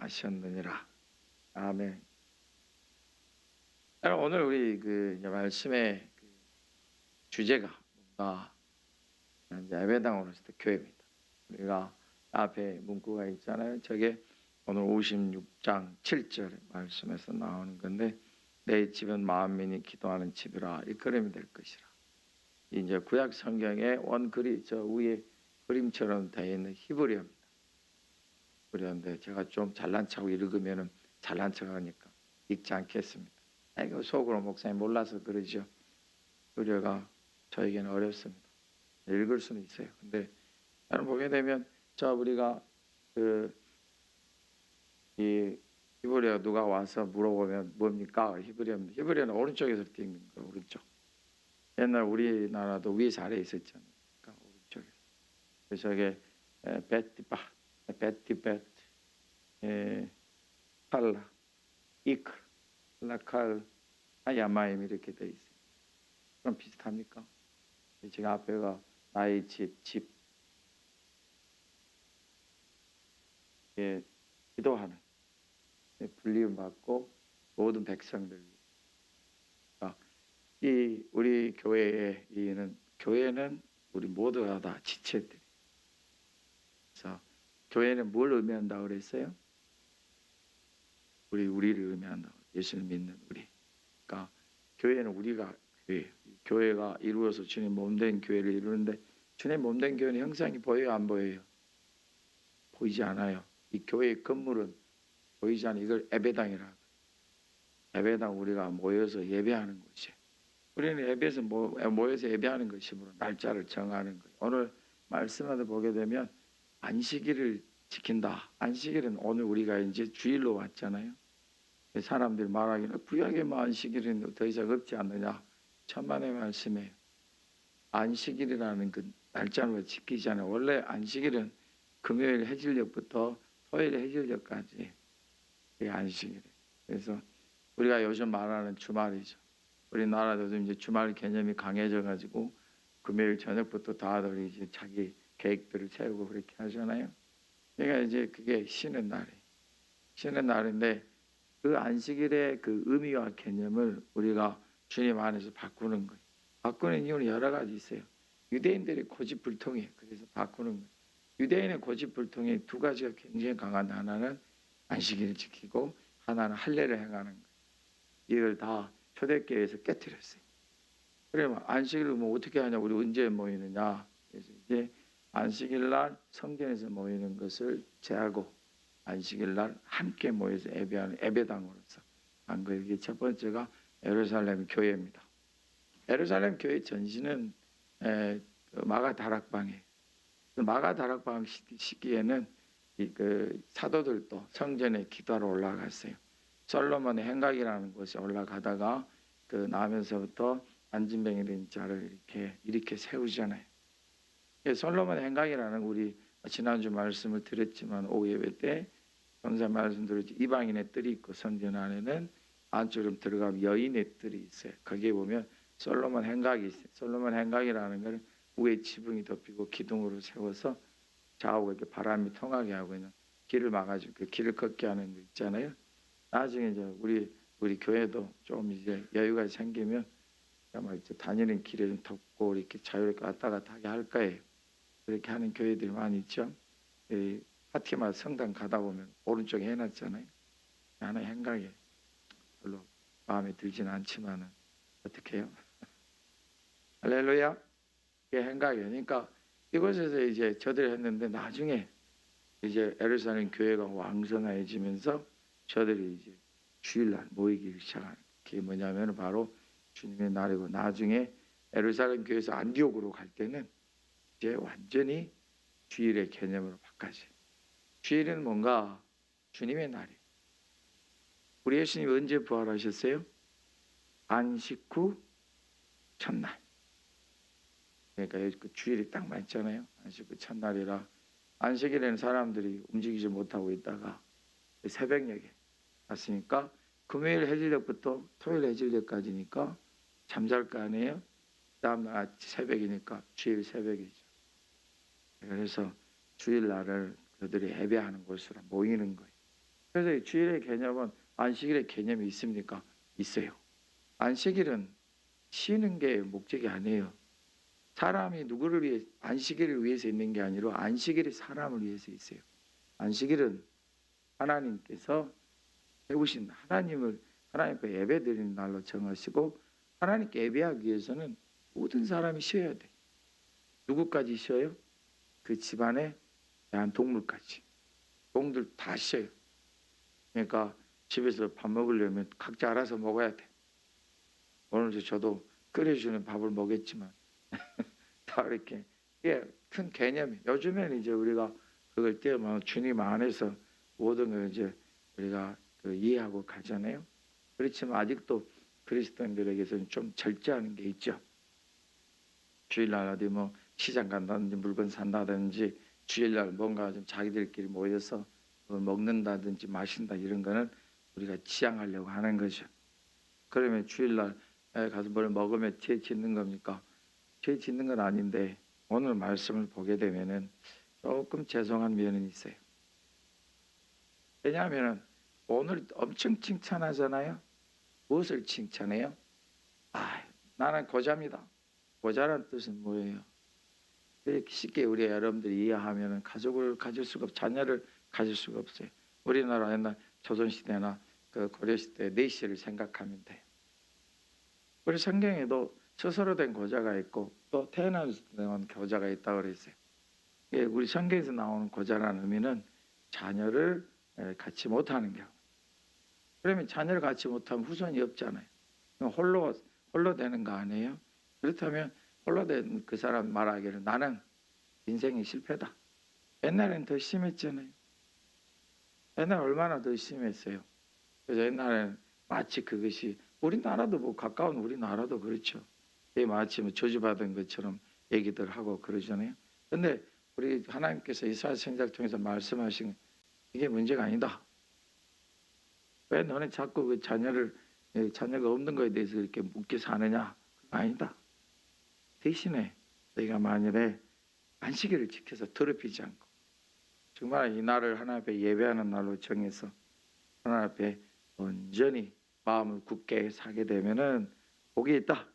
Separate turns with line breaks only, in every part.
하셨느니라. 아멘. 여러분, 오늘 우리 이제 말씀의 주제가 뭔가 이제 예배당으로서 교회입니다. 우리가 앞에 문구가 있잖아요. 저게 오늘 56장 7절의 말씀에서 나오는 건데, 내 집은 만민이 기도하는 집이라 일컬음이 될 것이라. 이제 구약 성경의 원글이 저 위에 그림처럼 되어 있는 히브리어입니다. 그런데 제가 좀 잘난 척하고 읽으면은 잘난 척하니까 읽지 않겠습니다. 이거 속으로 목사님 몰라서 그러죠. 우리가 저에게는 어렵습니다. 읽을 수는 있어요. 근데 여러분 보게 되면 우리가 이 히브리어 누가 와서 물어보면 뭡니까? 히브리어입니다. 히브리어는 오른쪽에서 띄는 거예요. 오른쪽. 옛날 우리나라도 위에서 아래에 있었잖아요. 그러니까 오른쪽에. 그래서 저게 베티바, 베티벳, 칼라, 이크, 라칼, 야마임 이렇게 돼 있어요. 그럼 비슷합니까? 제가 앞에가 나의 집, 기도하는 불리움 받고 모든 백성들. 이 우리 교회의 교회는 우리 모두가 다 지체들. 그래서 교회는 뭘 의미한다고 그랬어요? 우리를 의미한다고. 예수를 믿는 우리. 그러니까 교회는 우리가 교회가 이루어서 주님 몸된 교회를 이루는데, 주님 몸된 교회는 형상이 보여요, 안 보여요? 보이지 않아요. 이 교회의 건물은 보이지 않아요. 이걸 예배당이라고. 예배당, 우리가 모여서 예배하는 곳이에요. 우리는 예배에서 모여서 예배하는 것이므로 날짜를 정하는 거예요. 오늘 말씀을 보게 되면 안식일을 지킨다. 안식일은 오늘 우리가 이제 주일로 왔잖아요. 사람들이 말하기는 구약에 안식일은 더 이상 없지 않느냐. 천만의 말씀이에요. 안식일이라는 그 날짜를 지키잖아요. 원래 안식일은 금요일 해질녘부터 토요일 해질녘까지 그게 안식일이에요. 그래서 우리가 요즘 말하는 주말이죠. 우리나라도 이제 주말 개념이 강해져 가지고 금요일 저녁부터 다들 이제 자기 계획들을 세우고 그렇게 하잖아요. 그러니까 이제 그게 쉬는 날이에요. 쉬는 날인데 그 안식일의 그 의미와 개념을 우리가 주님 안에서 바꾸는 거예요. 바꾸는 이유는 여러 가지 있어요. 유대인들이 고집불통이에요. 그래서 바꾸는 거예요. 유대인의 고집불통이 두 가지가 굉장히 강한데, 하나는 안식일을 지키고 하나는 할례를 행하는 거예요. 이걸 다 초대교회에서 깨뜨렸어요. 그러면 안식일을 어떻게 하냐? 우리 언제 모이느냐? 그래서 이제 안식일 날 성전에서 모이는 것을 제하고 안식일 날 함께 모여서 예배하는 예배당으로서 한 거예요. 이게 첫 번째가 예루살렘 교회입니다. 예루살렘 교회 전신은 마가 다락방이에요. 마가 다락방 시기에는 사도들도 성전에 기도하러 올라갔어요. 솔로몬의 행각이라는 곳에 올라가다가 나면서부터 안진뱅이 된 자를 이렇게 세우잖아요. 솔로몬의 행각이라는, 우리 지난주 말씀을 드렸지만 오후 예배 때 전사 말씀드렸지, 이방인의 뜰이 있고 성전 안에는 안쪽으로 들어가면 여인의 뜰이 있어요. 거기에 보면 솔로몬 행각이 있어요. 솔로몬 행각이라는 건 위에 지붕이 덮이고 기둥으로 세워서 좌우가 이렇게 바람이 통하게 하고 있는 길을 막아주고 그 길을 걷게 하는 거 있잖아요. 나중에 이제 우리 교회도 좀 이제 여유가 생기면 아마 이제 다니는 길에 좀 덮고 이렇게 자유롭게 왔다 갔다 하게 할 거예요. 그렇게 하는 교회들이 많이 있죠. 파티마다 성당 가다 보면 오른쪽에 해놨잖아요. 하나 행각에 별로 마음에 들지는 않지만은 어떻게 해요? 할렐루야. 그게 행각이에요. 그러니까 이곳에서 이제 저들이 했는데, 나중에 이제 예루살렘 교회가 왕성해지면서 저들이 이제 주일날 모이기 시작하는, 그게 뭐냐면 바로 주님의 날이고, 나중에 예루살렘 교회에서 안디옥으로 갈 때는 이제 완전히 주일의 개념으로 바꿔져요. 주일은 뭔가 주님의 날이에요. 우리 예수님이 언제 부활하셨어요? 안식 후 첫날. 그러니까 그 주일이 딱 맞잖아요. 안식 후 첫날이라 안식일에는 사람들이 움직이지 못하고 있다가 새벽녘에 왔으니까 금요일 해질녘부터 토요일 해질녘까지니까 잠잘 거 아니에요. 다음날 새벽이니까 주일 새벽이죠. 그래서 주일날을 그들이 예배하는 곳으로 모이는 거예요. 그래서 이 주일의 개념은 안식일의 개념이 있습니까? 있어요. 안식일은 쉬는 게 목적이 아니에요. 사람이 누구를 위해 안식일을 위해서 있는 게 아니라 안식일이 사람을 위해서 있어요. 안식일은 하나님께서 세우신 하나님 앞에 예배드리는 날로 정하시고 하나님께 예배하기 위해서는 모든 사람이 쉬어야 돼. 누구까지 쉬어요? 그 집안에 대한 동물까지. 동들 다 쉬어요. 그러니까 집에서 밥 먹으려면 각자 알아서 먹어야 돼. 오늘도 저도 끓여주는 밥을 먹였지만 다 이렇게 이게 큰 개념이. 요즘에는 이제 우리가 그걸 떼어만 주님 안에서 모든 걸 이제 우리가 이해하고 가잖아요. 그렇지만 아직도 그리스도인들에게서는 좀 절제하는 게 있죠. 주일날 어디 뭐 시장 간다든지 물건 산다든지 주일날 뭔가 좀 자기들끼리 모여서 먹는다든지 마신다 이런 거는 우리가 지양하려고 하는 거죠. 그러면 주일날 가서 뭘 먹으면 죄 짓는 겁니까? 죄 짓는 건 아닌데 오늘 말씀을 보게 되면은 조금 죄송한 면은 있어요. 왜냐하면 오늘 엄청 칭찬하잖아요. 무엇을 칭찬해요? 나는 고자입니다. 고자란 뜻은 뭐예요? 이렇게 쉽게 우리 여러분들이 이해하면 가족을 가질 수가 자녀를 가질 수가 없어요. 우리나라 옛날 조선시대나 그 고려시대 내시를 생각하면 돼요. 우리 성경에도 스스로 된 고자가 있고 또 태어나서 된 고자가 있다고 그랬어요. 우리 성경에서 나오는 고자라는 의미는 자녀를 갖지 못하는 경우. 그러면 자녀를 갖지 못하면 후손이 없잖아요. 홀로 되는 거 아니에요? 그렇다면 홀로 된 그 사람 말하기를 나는 인생이 실패다. 옛날엔 더 심했잖아요. 옛날 얼마나 더 심했어요. 그래서 옛날에는 마치 그것이 우리나라도 뭐 가까운 우리나라도 그렇죠. 마치 뭐 저주받은 것처럼 얘기들 하고 그러잖아요. 근데 우리 하나님께서 이사야 선지자를 통해서 말씀하신 이게 문제가 아니다. 왜 너는 자꾸 그 자녀가 없는 거에 대해서 이렇게 묻게 사느냐? 아니다. 대신에 너희가 만일에 안식일을 지켜서 더럽히지 않고 정말 이 날을 하나님 앞에 예배하는 날로 정해서 하나님 앞에 온전히 마음을 굳게 사게 되면은 복이 있다.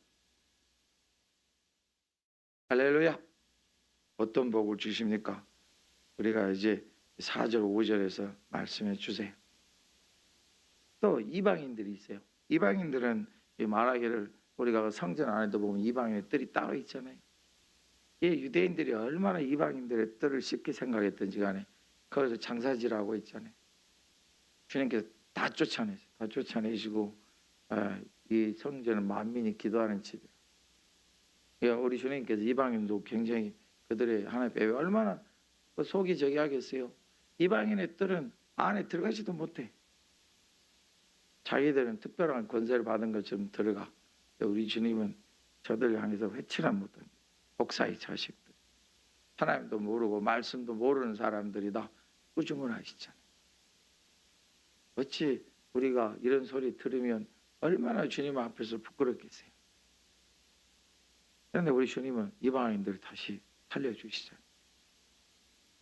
할렐루야. 어떤 복을 주십니까? 우리가 이제 4절 5절에서 말씀해 주세요. 또 이방인들이 있어요. 이방인들은 말하기를 우리가 성전 안에도 보면 이방인의 뜰이 따로 있잖아요. 유대인들이 얼마나 이방인들의 뜰을 쉽게 생각했던지 간에 거기서 장사질하고 있잖아요. 주님께서 다 쫓아내세요. 다 쫓아내시고 이 성전은 만민이 기도하는 집이에요. 우리 주님께서 이방인도 굉장히 그들의 하나님 앞에 얼마나 속이 저기 하겠어요. 이방인의 뜰은 안에 들어가지도 못해. 자기들은 특별한 권세를 받은 것처럼 들어가. 우리 주님은 저들 향해서 회치란 못한 복사의 자식들. 하나님도 모르고 말씀도 모르는 사람들이다. 꾸중을 하시잖아요. 어찌 우리가 이런 소리 들으면 얼마나 주님 앞에서 부끄럽겠어요. 그런데 우리 주님은 이방인들을 다시 살려주시잖아요.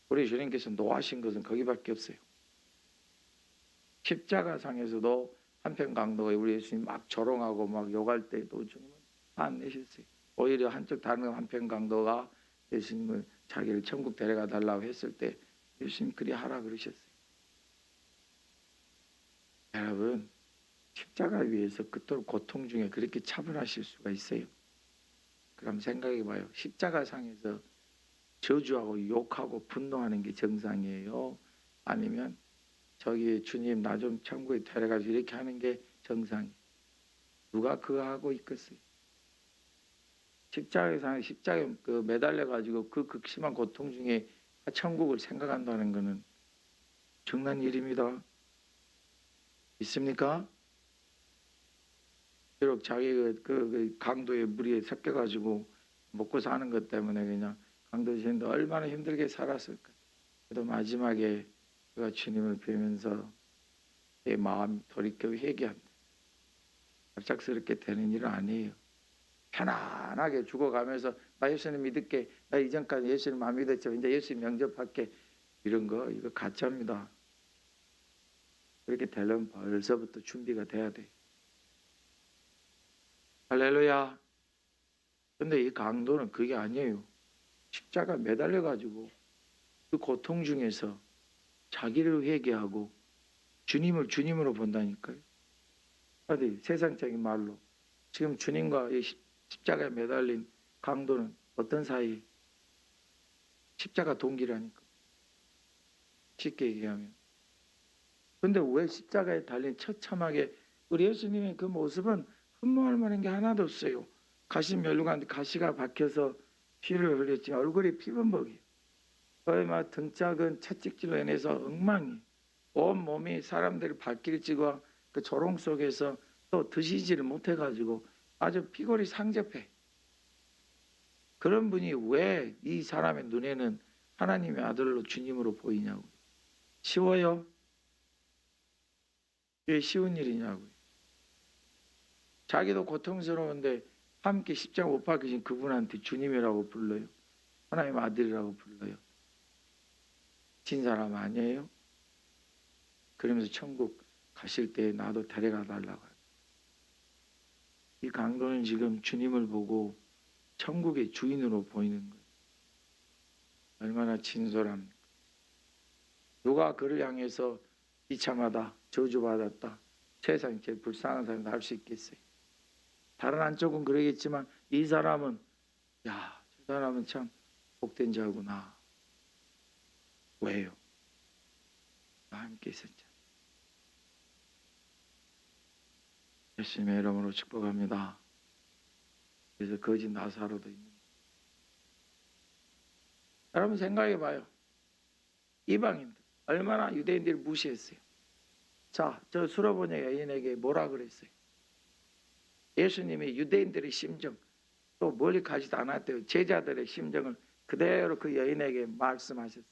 우리 주님께서 노하신 것은 거기밖에 없어요. 십자가상에서도 한편 강도가 우리 예수님 막 조롱하고 막 욕할 때도 주님은 안 내셨어요. 오히려 다른 한편 강도가 예수님을 자기를 천국 데려가 달라고 했을 때 예수님 그리 하라 그러셨어요. 여러분 십자가 위에서 그토록 고통 중에 그렇게 차분하실 수가 있어요? 그럼 생각해 봐요. 십자가상에서 저주하고 욕하고 분노하는 게 정상이에요? 아니면 저기 주님 나 좀 천국에 데려가서 이렇게 하는 게 정상이에요? 누가 그거 하고 있겠어요? 십자가에 매달려 가지고 그 극심한 고통 중에 천국을 생각한다는 것은 정난 일입니다. 있습니까? 비록 자기 그 강도의 무리에 섞여 가지고 먹고 사는 것 때문에 그냥 강도 지는데 얼마나 힘들게 살았을까. 그래도 마지막에 그가 주님을 뵈면서 내 마음 돌이켜 회개한다. 갑작스럽게 되는 일은 아니에요. 편안하게 죽어가면서 나 예수님 믿을게. 나 이전까지 예수님 안 믿었지만 이제 예수님 영접할게. 이런 거 이거 가짜입니다. 그렇게 되려면 벌써부터 준비가 돼야 돼. 할렐루야. 근데 이 강도는 그게 아니에요. 십자가 매달려 가지고 그 고통 중에서 자기를 회개하고 주님을 주님으로 본다니까요. 어디 세상적인 말로 지금 주님과 이 십자가에 매달린 강도는 어떤 사이? 십자가 동기라니까. 쉽게 얘기하면. 근데 왜 십자가에 달린 처참하게 우리 예수님의 그 모습은 흠모할 만한 게 하나도 없어요. 가시 멸류관 가시가 박혀서 피를 흘렸지 얼굴이 피범벅이에요. 거의 막 등짝은 채찍질로 인해서 엉망이. 온 몸이 사람들이 발길을 찍어 그 조롱 속에서 또 드시지를 못해가지고 아주 피골이 상접해. 그런 분이 왜 이 사람의 눈에는 하나님의 아들로 주님으로 보이냐고. 쉬워요? 왜 쉬운 일이냐고요. 자기도 고통스러운데 함께 십자가 못 박히신 그분한테 주님이라고 불러요. 하나님 아들이라고 불러요. 진 사람 아니에요? 그러면서 천국 가실 때 나도 데려가 달라고. 이 강도는 지금 주님을 보고 천국의 주인으로 보이는 거예요. 얼마나 진솔합니까? 누가 그를 향해서 비참하다, 저주받았다, 세상에 제일 불쌍한 사람도 할 수 있겠어요. 다른 한쪽은 그러겠지만 이 사람은 야, 저 사람은 참 복된 자구나. 왜요? 나와 함께 있었잖아. 예수님의 이름으로 축복합니다. 그래서 거짓 나사로도 있는. 여러분 생각해 봐요. 이방인들 얼마나 유대인들을 무시했어요. 자, 저 수로보녀 여인에게 뭐라 그랬어요? 예수님이 유대인들의 심정 또 멀리 가지도 않았대요. 제자들의 심정을 그대로 그 여인에게 말씀하셨어요.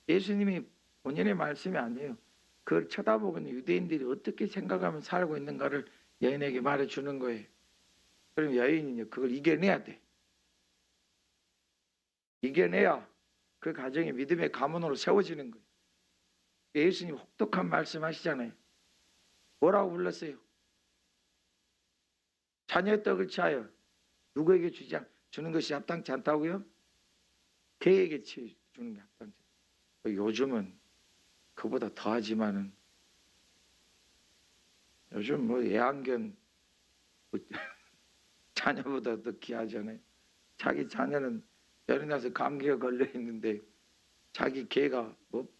예수님이 본인의 말씀이 아니에요. 그걸 쳐다보고 있는 유대인들이 어떻게 생각하면 살고 있는가를 여인에게 말해주는 거예요. 그럼 여인이 그걸 이겨내야 돼. 이겨내야 그 가정이 믿음의 가문으로 세워지는 거예요. 예수님 혹독한 말씀하시잖아요. 뭐라고 불렀어요? 자녀의 떡을 취하여 누구에게 주는 것이 합당치 않다고요? 개에게 주는 게 합당치 않다. 요즘은 그보다 더하지만은 요즘 뭐 애완견 자녀보다 더 귀하잖아요. 자기 자녀는 열이 나서 감기가 걸려 있는데 자기 개가 뭐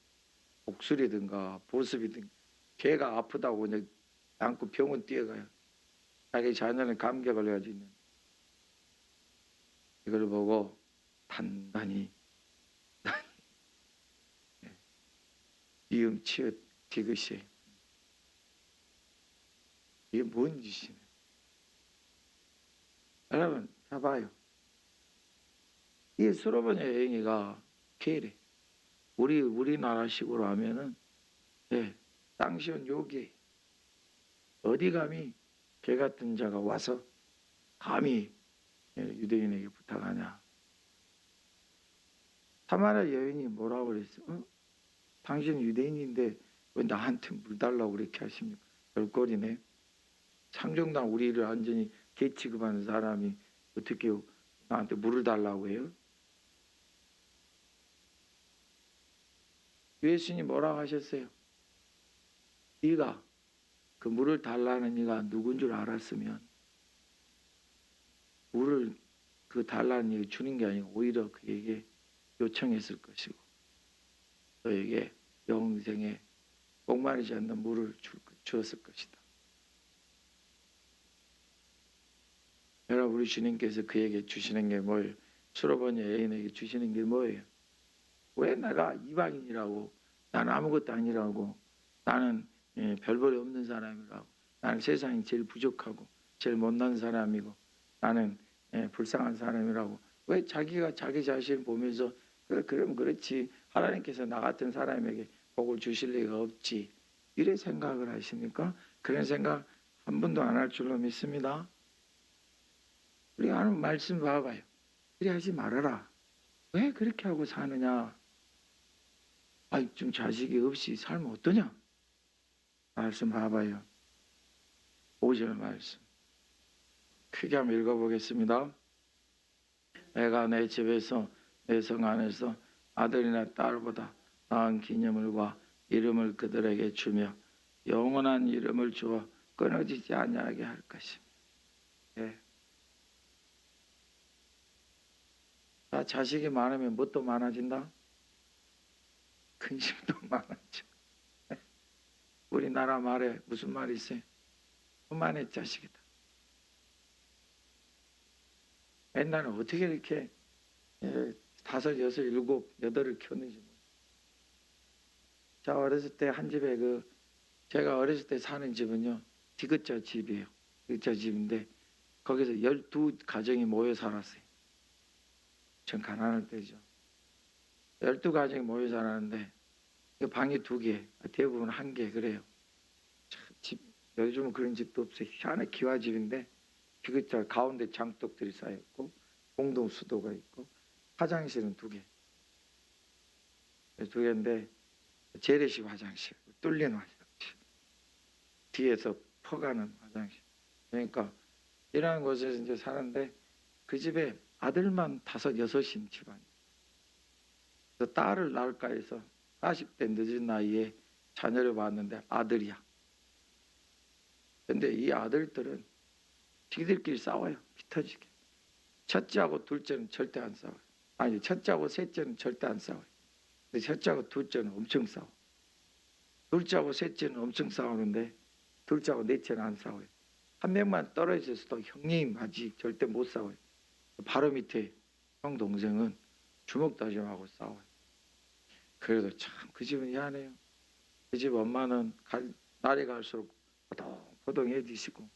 복술이든가 보습이든가 개가 아프다고 그냥 안고 병원 뛰어가요. 자기 자녀는 감기가 걸려가지고 있는. 이걸 보고 단단히 이응 치읓 디귿이 이게 뭔 짓이네. 여러분 봐봐요. 이 수로보녀 여인이가 개래. 우리나라식으로 하면은 땅시온 요괴. 어디 감히 개 같은 자가 와서 감히 유대인에게 부탁하냐. 사마리아 여인이 뭐라고 그랬어? 당신 유대인인데 왜 나한테 물 달라고 그렇게 하십니까? 별꼴이네. 상정당 우리를 완전히 개 취급하는 사람이 어떻게 나한테 물을 달라고 해요? 예수님이 뭐라고 하셨어요? 네가 그 물을 달라는 이가 누군 줄 알았으면 물을 그 달라는 이가 주는 게 아니고 오히려 그에게 요청했을 것이고 너에게 영생에 목마르지 않는 물을 주었을 것이다. 여러분 우리 주님께서 그에게 주시는 게 뭐예요? 수로보녀 여인에게 주시는 게 뭐예요? 왜 내가 이방인이라고 나는 아무것도 아니라고 나는 별볼이 없는 사람이라고 나는 세상이 제일 부족하고 제일 못난 사람이고 나는 불쌍한 사람이라고 왜 자기가 자기 자신을 보면서 그럼 그렇지 하나님께서 나 같은 사람에게 복을 주실 리가 없지 이래 생각을 하십니까? 그런 생각 한 번도 안 할 줄로 믿습니다. 우리가 하는 말씀 봐봐요. 그래 하지 말아라. 왜 그렇게 하고 사느냐? 좀 자식이 없이 살면 어떠냐? 말씀 봐봐요. 5절 말씀. 크게 한번 읽어보겠습니다. 내가 내 집에서 내 성 안에서 아들이나 딸보다 나은 기념물과 이름을 그들에게 주며 영원한 이름을 주어 끊어지지 아니하게 할 것입니다. 예. 자, 자식이 많으면 뭣도 많아진다? 근심도 많아져. 우리나라 말에 무슨 말이 있어요? 그만의 자식이다. 옛날에 어떻게 이렇게 5, 6, 7, 8을 키웠는지. 저 어렸을 때 한 집에 제가 어렸을 때 사는 집은요, 디귿자 집이에요. 디귿자 집인데 거기서 12가정이 모여 살았어요. 전 가난할 때죠. 12가정이 모여 살았는데 방이 2개, 대부분 1개 그래요. 집, 요즘은 그런 집도 없어요. 희한한 기와집인데 디귿자 가운데 장독들이 쌓였고 공동 수도가 있고 화장실은 2개. 2개인데 재래식 화장실, 뚫린 화장실, 뒤에서 퍼가는 화장실. 그러니까 이러한 곳에서 이제 사는데 그 집에 아들만 5, 6인 집안이에요. 그래서 딸을 낳을까 해서 40대 늦은 나이에 자녀를 봤는데 아들이야. 근데 이 아들들은 지들끼리 싸워요. 피 터지게. 첫째하고 둘째는 절대 안 싸워요. 아니, 첫째하고 셋째는 절대 안 싸워요. 근데 첫째하고 둘째는 엄청 싸워. 둘째하고 셋째는 엄청 싸우는데 둘째하고 넷째는 안 싸워요. 한 명만 떨어져서도 형님 아직 절대 못 싸워요. 바로 밑에 형 동생은 주먹다짐하고 싸워요. 그래도 참 그 집은 희한해요. 그 집 엄마는 날이 갈수록 포동포동해지시고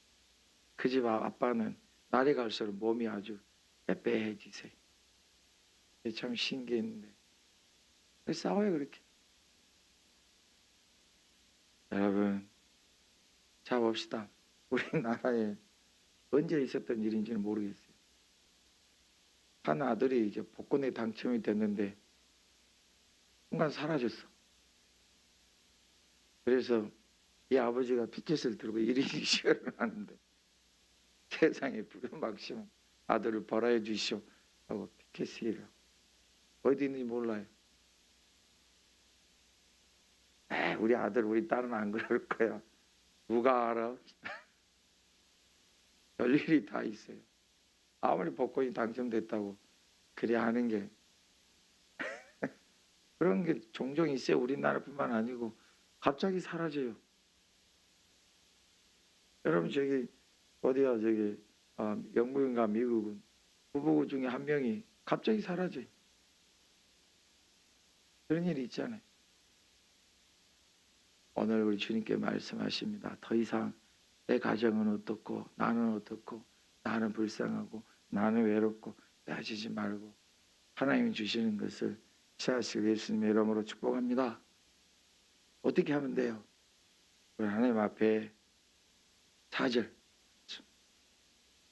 그 집 아빠는 날이 갈수록 몸이 아주 빼빼해지세요. 참 신기했는데 싸워요 그렇게. 여러분 자 봅시다. 우리나라에 언제 있었던 일인지는 모르겠어요. 한 아들이 이제 복권에 당첨이 됐는데 순간 사라졌어. 그래서 이 아버지가 피켓을 들고 1인 시위를 하는데 세상에 부려막심은 아들을 벌하여 주시오 하고 피켓 시위를 어디 있는지 몰라요. 우리 아들 우리 딸은 안 그럴 거야. 누가 알아? 별일이 다 있어요. 아무리 복권이 당첨됐다고 그래야 하는 게 그런 게 종종 있어요. 우리나라뿐만 아니고 갑자기 사라져요. 여러분 저기 어디야 저기 영국인가 미국은 부부 중에 한 명이 갑자기 사라져요. 그런 일이 있잖아요. 오늘 우리 주님께 말씀하십니다. 더 이상 내 가정은 어떻고 나는 어떻고 나는 불쌍하고 나는 외롭고 하시지 말고 하나님이 주시는 것을 취하시고 예수님의 이름으로 축복합니다. 어떻게 하면 돼요? 우리 하나님 앞에 4절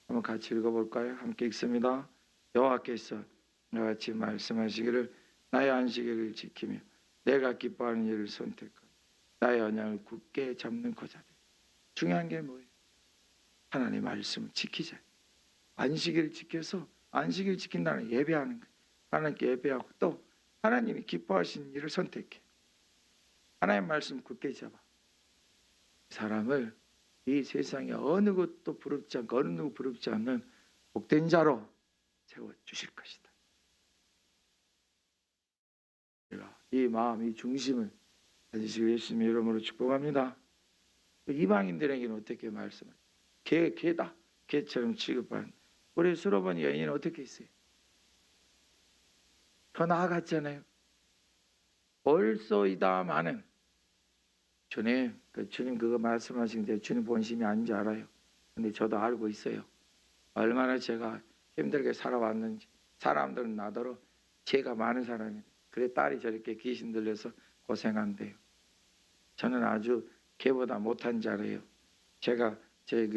한번 같이 읽어볼까요? 함께 읽습니다. 여호와께서 나와 같이 말씀하시기를 나의 안식일을 지키며 내가 기뻐하는 일을 선택하고 나의 언약을 굳게 잡는 거자들. 중요한 게 뭐예요? 하나님의 말씀을 지키자. 안식일을 지켜서 안식일을 지킨다는 예배하는 거예요. 하나님께 예배하고 또 하나님이 기뻐하시는 일을 선택해. 하나님의 말씀 굳게 잡아. 사람을 이 세상에 어느 것도 부럽지 않고 어느 누구 부럽지 않는 복된 자로 세워주실 것이다. 이 마음, 이 중심을 가지시고 예수님의 이름으로 축복합니다. 이방인들에게는 어떻게 말씀을? 개다. 개처럼 취급한 우리 수로본 여인은 어떻게 했어요? 더 나아갔잖아요. 벌써이다마는 주님, 주님 그거 말씀하신 게 주님 본심이 아닌지 알아요. 근데 저도 알고 있어요. 얼마나 제가 힘들게 살아왔는지. 사람들은 나더러 죄가 많은 사람이에요. 그래 딸이 저렇게 귀신 들려서 고생한대요. 저는 아주 개보다 못한 자래요. 제가 제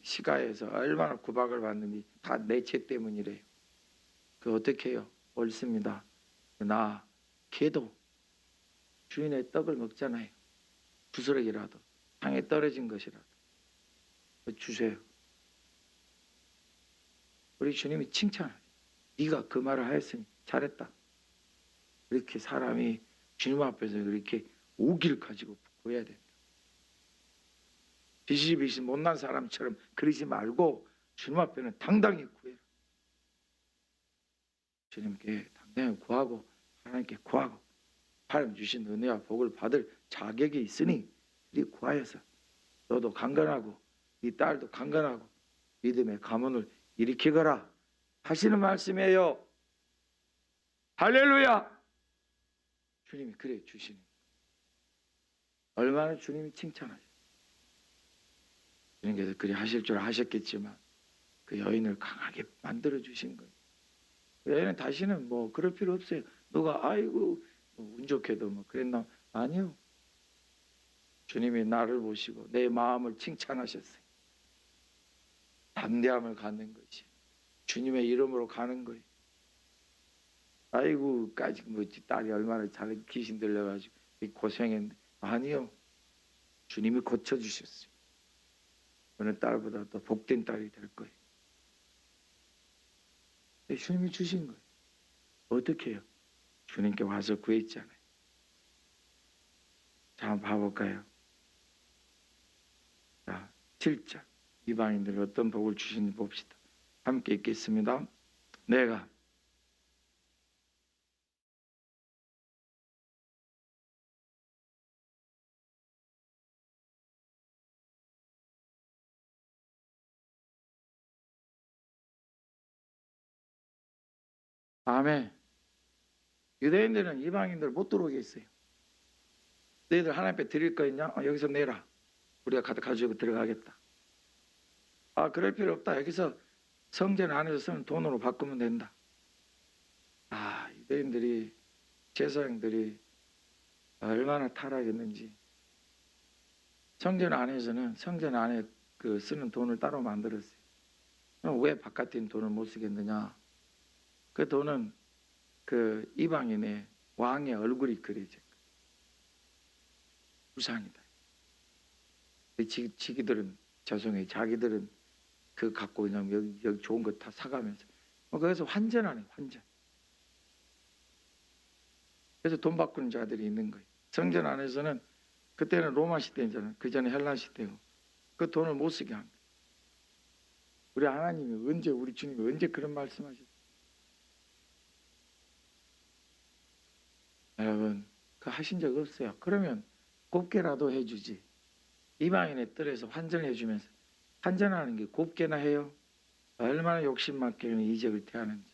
시가에서 얼마나 구박을 받는지 다 내 죄 때문이래요. 그 어떻게 해요? 옳습니다. 나 개도 주인의 떡을 먹잖아요. 부스러기라도 땅에 떨어진 것이라도 주세요. 우리 주님이 칭찬하죠. 네가 그 말을 하였으니 잘했다. 이렇게 사람이 주님 앞에서 이렇게 오기를 가지고 구해야 된다. 비실비실 못난 사람처럼 그러지 말고 주님 앞에는 당당히 구해라. 주님께 당당히 구하고 하나님께 구하고 하나님 주신 은혜와 복을 받을 자격이 있으니 네 구하여서 너도 강건하고 네 딸도 강건하고 믿음의 가문을 일으키거라 하시는 말씀이에요. 할렐루야. 주님이 그래 주시는 얼마나 주님이 칭찬하죠. 주님께서 그리 하실 줄 아셨겠지만 그 여인을 강하게 만들어 주신 거예요. 그 여인은 다시는 뭐 그럴 필요 없어요. 누가 아이고 운 좋게도 뭐 그랬나? 아니요. 주님이 나를 보시고 내 마음을 칭찬하셨어요. 담대함을 갖는 것이 주님의 이름으로 가는 거예요. 아이고 까지 뭐 딸이 얼마나 잘 귀신 들려가지고 고생했는데 아니요. 주님이 고쳐주셨어요. 어느 딸보다 더 복된 딸이 될 거예요. 주님이 주신 거예요. 어떻게 해요? 주님께 와서 구했잖아요. 자, 한번 봐볼까요? 자, 7절 이방인들이 어떤 복을 주시는지 봅시다. 함께 읽겠습니다. 내가 아멘. 유대인들은 이방인들 못 들어오게 했어요. 너희들 하나님 앞에 드릴 거 있냐? 여기서 내라. 우리가 가지고 들어가겠다. 그럴 필요 없다. 여기서 성전 안에서 쓰는 돈으로 바꾸면 된다. 유대인들이 제사장들이 얼마나 타락했는지. 성전 안에서는 성전 안에 그 쓰는 돈을 따로 만들었어요. 그럼 왜 바깥에 있는 돈을 못 쓰겠느냐? 그 돈은 그 이방인의 왕의 얼굴이 그려져. 우상이다. 지기들은 죄송해요. 자기들은 그 갖고 그냥 여기 좋은 거 다 사가면서 거기서 환전하네 환전. 그래서 돈 바꾸는 자들이 있는 거예요. 성전 안에서는 그때는 로마 시대잖아요. 그 전에 헬라 시대고 그 돈을 못 쓰게 한 거예요. 우리 하나님이 언제 우리 주님이 언제 그런 말씀하셨어요? 여러분 그 하신 적 없어요. 그러면 곱게라도 해주지. 이방인의 뜰에서 환전해 주면서 환전하는 게 곱게나 해요. 얼마나 욕심 많게 이적을 태하는지.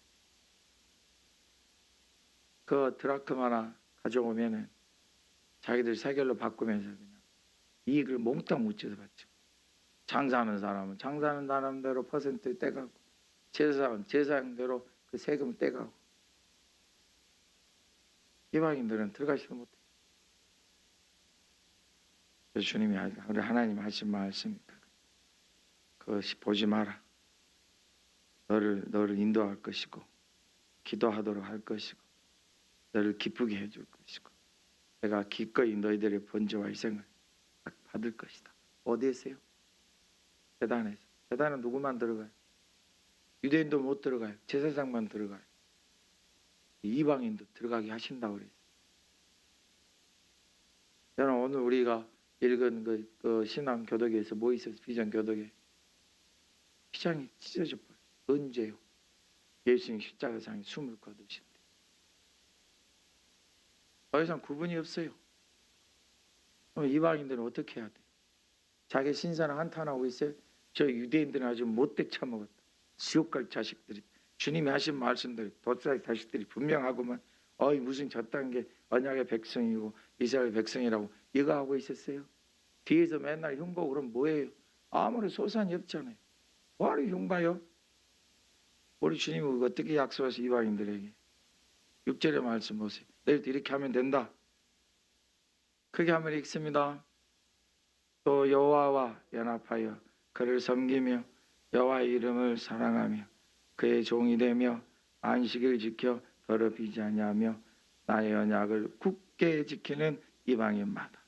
그 드라크마나 가져오면은 자기들 세겔로 바꾸면서 그냥 이익을 몽땅 묻혀서 받죠. 장사하는 사람은 장사하는 사람대로 퍼센트 떼가고 제사장은 제사장대로 그 세금을 떼가고 이방인들은 들어가지도 못해. 그래서 주님이 우리 하나님 하신 말씀입니다. 그것이 보지 마라. 너를 인도할 것이고 기도하도록 할 것이고 너를 기쁘게 해줄 것이고 내가 기꺼이 너희들의 번제와 희생을 받을 것이다. 어디에서요? 제단에서. 제단은 누구만 들어가요? 유대인도 못 들어가요. 제사장만 들어가요. 이방인도 들어가게 하신다고 그랬어요. 여러분 오늘 우리가 읽은 그 신앙 교독에서 뭐 있어요? 비전 교독에 휘장이 찢어져 버려요. 언제요? 예수님 십자가상에 숨을 거두실 때. 더 이상 구분이 없어요. 그럼 이방인들은 어떻게 해야 돼? 자기 신사랑 한탄하고 있어요? 저 유대인들은 아주 못돼 처먹었다. 지옥 갈 자식들이. 주님이 하신 말씀들 도사의 자식들이 분명하고만 무슨 저딴 게 언약의 백성이고 이스라엘 백성이라고 이거 하고 있었어요? 뒤에서 맨날 흉보고 그럼 뭐예요? 아무런 소산이 없잖아요. 뭐하러 흉봐요? 우리 주님은 어떻게 약속하시 이방인들에게 6절의 말씀 보세요. 너희들 이렇게 하면 된다. 크게 한번 읽습니다. 또 여호와와 연합하여 그를 섬기며 여호와의 이름을 사랑하며 그의 종이 되며 안식을 지켜 더럽히지 아니하며 나의 언약을 굳게 지키는 이방인마다.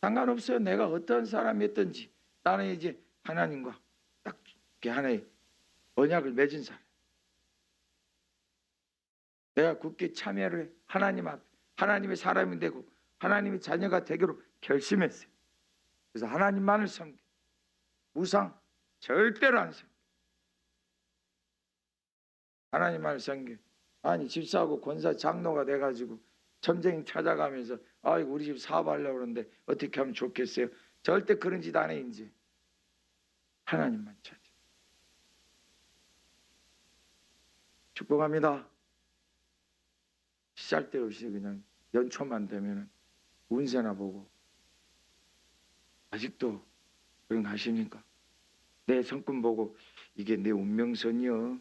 상관없어요. 내가 어떤 사람이었든지 나는 이제 하나님과 딱 이렇게 하나의 언약을 맺은 사람. 내가 굳게 참여를 해. 하나님 앞에 하나님의 사람이 되고 하나님의 자녀가 되기로 결심했어요. 그래서 하나님만을 섬겨. 우상 절대로 안 섬겨. 하나님만을 섬겨. 아니 집사하고 권사 장로가 돼가지고 점쟁이 찾아가면서 아이고 우리 집 사업하려고 그러는데 어떻게 하면 좋겠어요. 절대 그런 짓 안 해. 이제 하나님만 찾아. 축복합니다. 시잘데없이 그냥 연초만 되면 운세나 보고 아직도 그런 거 하십니까? 내 성품 보고 이게 내 운명선이요,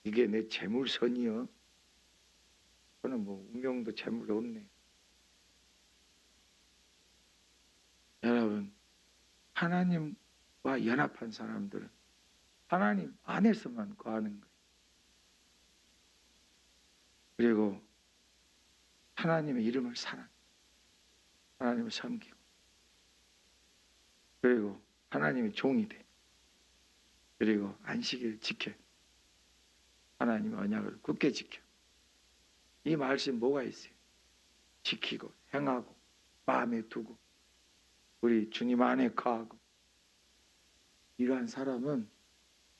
이게 내 재물선이요. 저는 뭐 운명도 재물도 없네. 여러분, 하나님과 연합한 사람들은 하나님 안에서만 거하는 거예요. 그리고 하나님의 이름을 사랑, 하나님을 섬기고, 그리고 하나님의 종이 돼. 그리고 안식일 지켜. 하나님의 언약을 굳게 지켜. 이 말씀 뭐가 있어요? 지키고 행하고 마음에 두고 우리 주님 안에 거하고. 이러한 사람은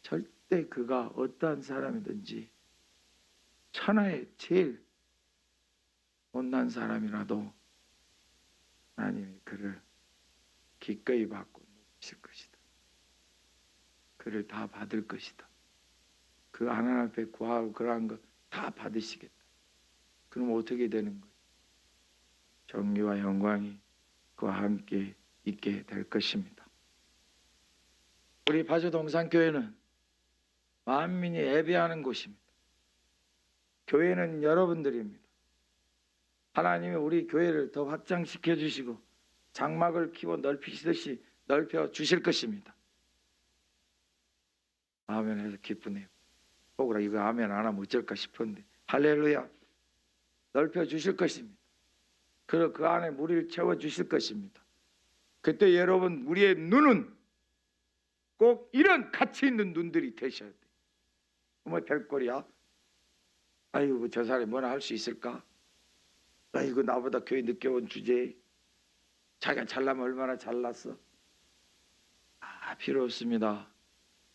절대 그가 어떠한 사람이든지 천하의 제일 못난 사람이라도 하나님이 그를 기꺼이 받고 높이실 것이다. 그를 다 받을 것이다. 그 하나님 앞에 구하고 그러한 거 다 받으시겠다. 그럼 어떻게 되는 거예요? 정의와 영광이 그와 함께 있게 될 것입니다. 우리 파주동산교회는 만민이 예배하는 곳입니다. 교회는 여러분들입니다. 하나님이 우리 교회를 더 확장시켜 주시고 장막을 키워 넓히시듯이 넓혀 주실 것입니다. 아멘 해서 기쁘네요. 혹으라 이거 아멘 안 하면 어쩔까 싶었는데 할렐루야. 넓혀 주실 것입니다. 그리고 그 안에 무리를 채워 주실 것입니다. 그때 여러분 우리의 눈은 꼭 이런 가치 있는 눈들이 되셔야 돼요. 뭐 별꼴이야? 아이고 저 사람이 뭐나 할 수 있을까? 아이고 나보다 교회 늦게 온 주제에 자기가 잘나면 얼마나 잘났어? 필요 없습니다.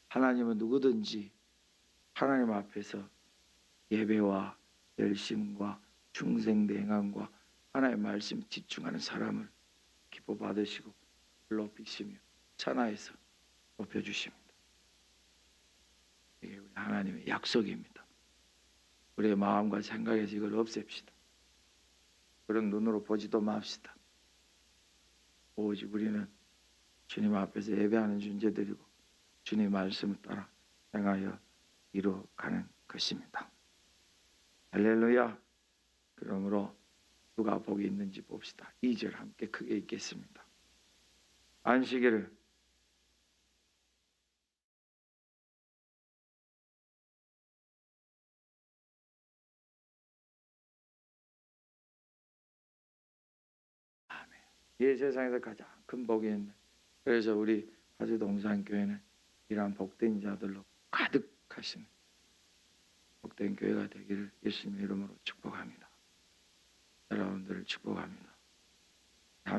하나님은 누구든지 하나님 앞에서 예배와 열심과 충성된 행함과 하나님의 말씀 집중하는 사람을 기뻐 받으시고 높이시며 찬하에서 높여주십니다. 이게 우리 하나님의 약속입니다. 우리의 마음과 생각에서 이걸 없앱시다. 그런 눈으로 보지도 맙시다. 오직 우리는 주님 앞에서 예배하는 존재들이고 주님의 말씀을 따라 행하여 이루어가는 것입니다. 할렐루야. 그러므로 누가 복이 있는지 봅시다. 2절 함께 크게 읽겠습니다. 안식일을 아멘. 이 세상에서 가장 큰 복이 있는, 그래서 우리 파주동산교회는 이러한 복된 자들로 가득하시는 복된 교회가 되기를 예수님의 이름으로 축복합니다. 여러분들을 축복합니다.